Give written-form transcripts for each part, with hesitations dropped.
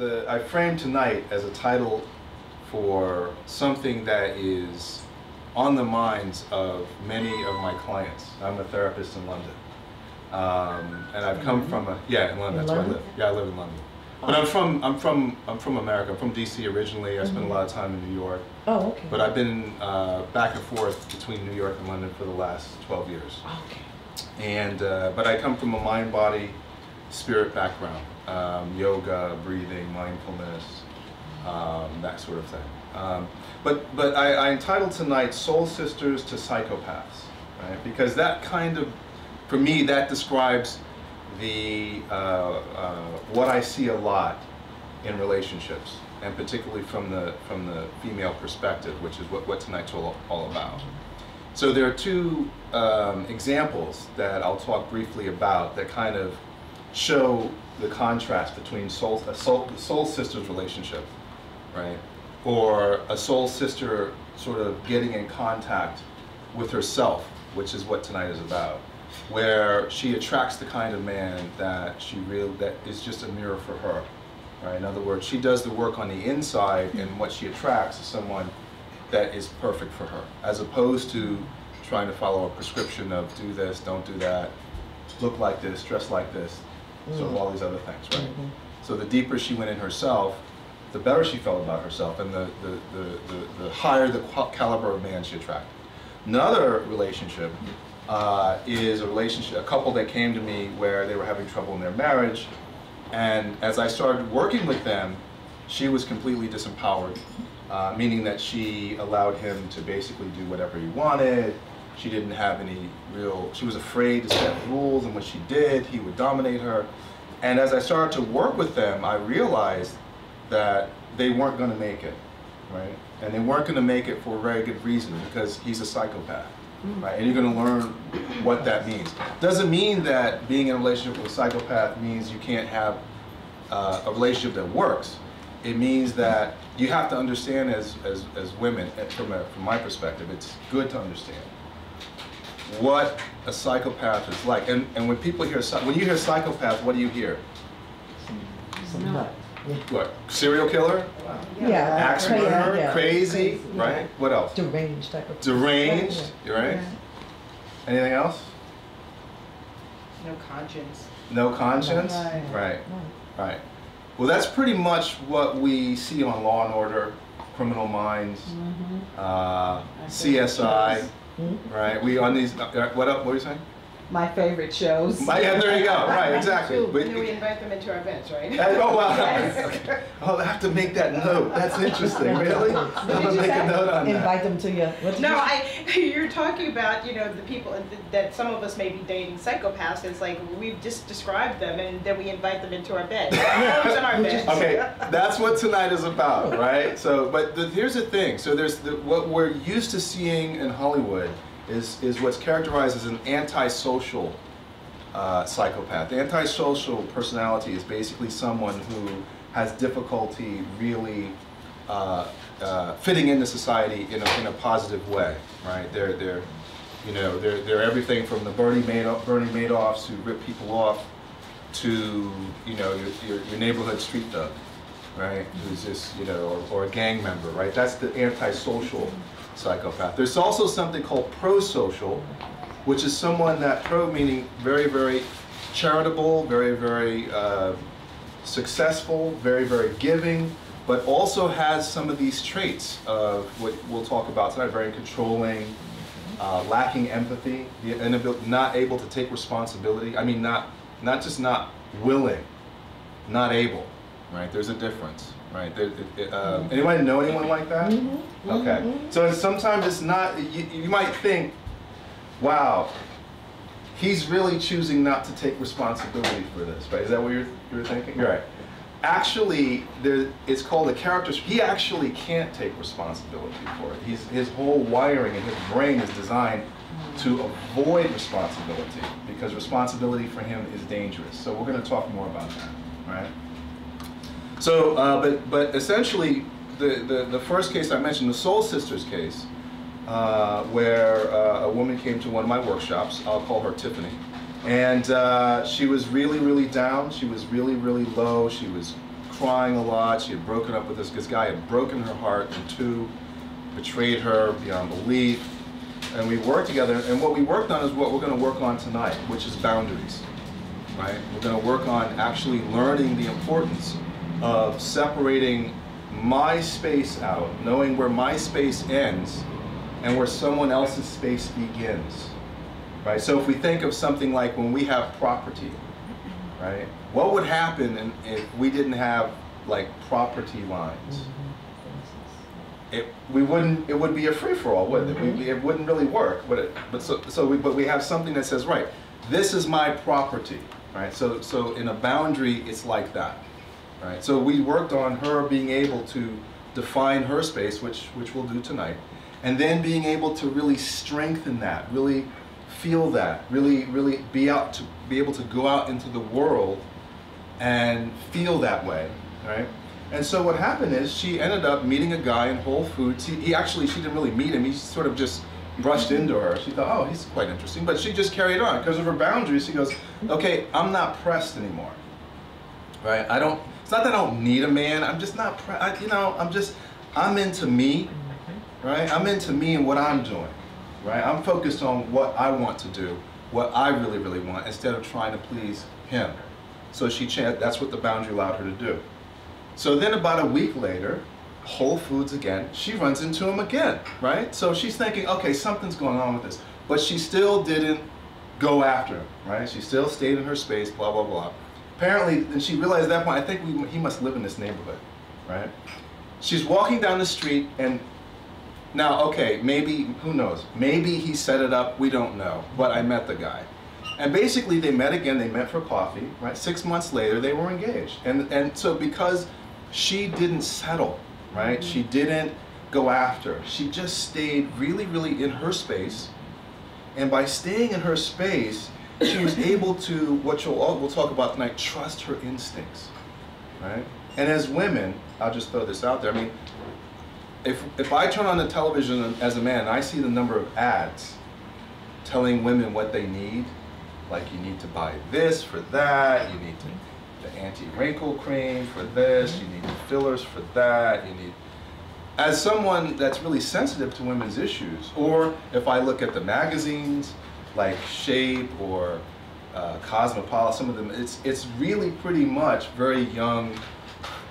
I framed tonight as a title for something that is on the minds of many of my clients. I'm a therapist in London. And I've come from in London, that's where I live. Yeah, I live in London. But I'm from America. I'm from DC originally. I spent a lot of time in New York. Oh, okay. But I've been back and forth between New York and London for the last 12 years. Okay. And but I come from a mind, body, spirit background. Yoga, breathing, mindfulness, that sort of thing. But I entitled tonight "Soul Sisters to Psychopaths," right? Because that kind of, for me, that describes the what I see a lot in relationships, and particularly from the female perspective, which is what tonight's all about. So there are two examples that I'll talk briefly about that kind of show the contrast between a soul sister's relationship, right, or a soul sister sort of getting in contact with herself, which is what tonight is about, where she attracts the kind of man that that is just a mirror for her, right? In other words, she does the work on the inside, and what she attracts is someone that is perfect for her, as opposed to trying to follow a prescription of do this, don't do that, look like this, dress like this, sort of all these other things, right? So the deeper she went in herself, the better she felt about herself, and the higher the caliber of man she attracted. Another relationship is a couple that came to me where they were having trouble in their marriage, and as I started working with them, she was completely disempowered, meaning that she allowed him to basically do whatever he wanted. She didn't have any she was afraid to set rules, and when she did, he would dominate her. And as I started to work with them, I realized that they weren't going to make it, right? And they weren't going to make it for a very good reason, because he's a psychopath, right? And you're going to learn what that means. Doesn't mean that being in a relationship with a psychopath means you can't have a relationship that works. It means that you have to understand as women, from my perspective, it's good to understand what a psychopath is like. And when people hear, when you hear psychopath, what do you hear? Some nut. What? Serial killer? Yeah. Axe murderer? Crazy? Right? What else? Deranged type of. Deranged? Right? Anything else? No conscience. No conscience? Right. Well, that's pretty much what we see on Law and Order, Criminal Minds, CSI, right? We on these. What were you saying? My favorite shows. Yeah, there you go. Right, exactly. And then we invite them into our events, right? Oh, wow. Okay. I'll have to make that note. That's interesting. Really? I'm going to make a note on that. Invite them to you. No, you're talking about, the people that some of us may be dating psychopaths. It's like we've just described them, and then we invite them into our bed. Okay, that's what tonight is about, right? So, but here's the thing. So there's what we're used to seeing in Hollywood is what's characterized as an antisocial psychopath. The antisocial personality is basically someone who has difficulty really fitting into society in a positive way, right? They're everything from the Bernie Madoffs who rip people off to your neighborhood street thug, right? Who's just or a gang member, right? That's the antisocial psychopath. There's also something called prosocial, which is someone that pro meaning very, very charitable, very, very successful, very, very giving, but also has some of these traits of what we'll talk about tonight, very controlling, lacking empathy, the inability, not able to take responsibility. I mean, not just not willing, not able, right? There's a difference. Right. Anybody know anyone like that? Okay. So sometimes it's not. You might think, "Wow, he's really choosing not to take responsibility for this." Right? Is that what you're thinking? You're right. Actually, it's called a character. He actually can't take responsibility for it. His whole wiring in his brain is designed to avoid responsibility, because responsibility for him is dangerous. So we're going to talk more about that. Right. So, but essentially, the first case I mentioned, the Soul Sisters case, where a woman came to one of my workshops. I'll call her Tiffany, and she was really, really down. She was really, really low. She was crying a lot. She had broken up with this guy, had broken her heart in two, betrayed her beyond belief. And we worked together, and what we worked on is what we're going to work on tonight, which is boundaries, right? We're going to work on actually learning the importance of separating my space out, knowing where my space ends and where someone else's space begins, right? So if we think of something like when we have property, right? What would happen if we didn't have like property lines? It would be a free-for-all, wouldn't it? It wouldn't really work, would it? But we have something that says, right, this is my property, right? So in a boundary, it's like that, right? So we worked on her being able to define her space, which we'll do tonight, and then being able to really strengthen that, really feel that, really be able to go out into the world and feel that way, right? And so what happened is she ended up meeting a guy in Whole Foods. She didn't really meet him. He sort of just brushed into her. She thought, oh, he's quite interesting. But she just carried on because of her boundaries. She goes, okay, I'm not pressed anymore, right? It's not that I don't need a man. I'm just not I'm into me, right? I'm into me and what I'm doing, right? I'm focused on what I want to do, what I really, really want, instead of trying to please him. So that's what the boundary allowed her to do. So then about a week later, Whole Foods again, she runs into him again, right? So she's thinking, okay, something's going on with this. But she still didn't go after him, right? She still stayed in her space, blah, blah, blah. Apparently, and she realized at that point, I think he must live in this neighborhood, right? She's walking down the street and now, okay, maybe, who knows? Maybe he set it up, we don't know. But I met the guy. And basically they met again, they met for coffee, right? 6 months later, they were engaged. And so because she didn't settle, right? She didn't go after. She just stayed really, really in her space. And by staying in her space, she was able to, we'll talk about tonight, trust her instincts, right? And as women, I'll just throw this out there. I mean, if I turn on the television as a man, and I see the number of ads telling women what they need, like you need to buy this for that, you need the anti-wrinkle cream for this, you need the fillers for that, you need... As someone that's really sensitive to women's issues, or if I look at the magazines, like Shape or Cosmopolitan, some of them, it's really pretty much very young,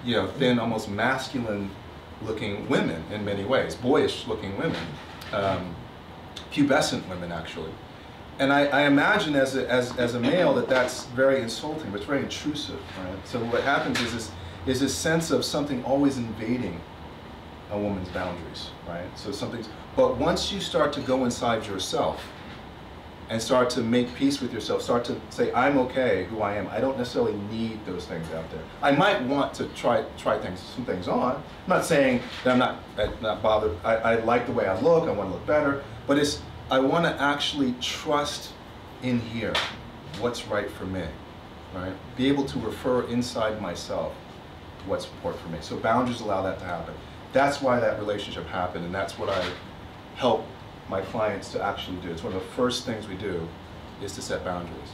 thin, almost masculine-looking women in many ways, boyish-looking women, pubescent women actually. And I imagine as a male that's very insulting, but it's very intrusive, right? So what happens is this sense of something always invading a woman's boundaries, right? So but once you start to go inside yourself and start to make peace with yourself, start to say, I'm okay who I am. I don't necessarily need those things out there. I might want to try some things on. I'm not saying that I'm not bothered. I like the way I look, I want to look better, but I want to actually trust in here what's right for me, right? Be able to refer inside myself what's important for me. So boundaries allow that to happen. That's why that relationship happened, and that's what I help my clients to actually do. It's one of the first things we do is to set boundaries.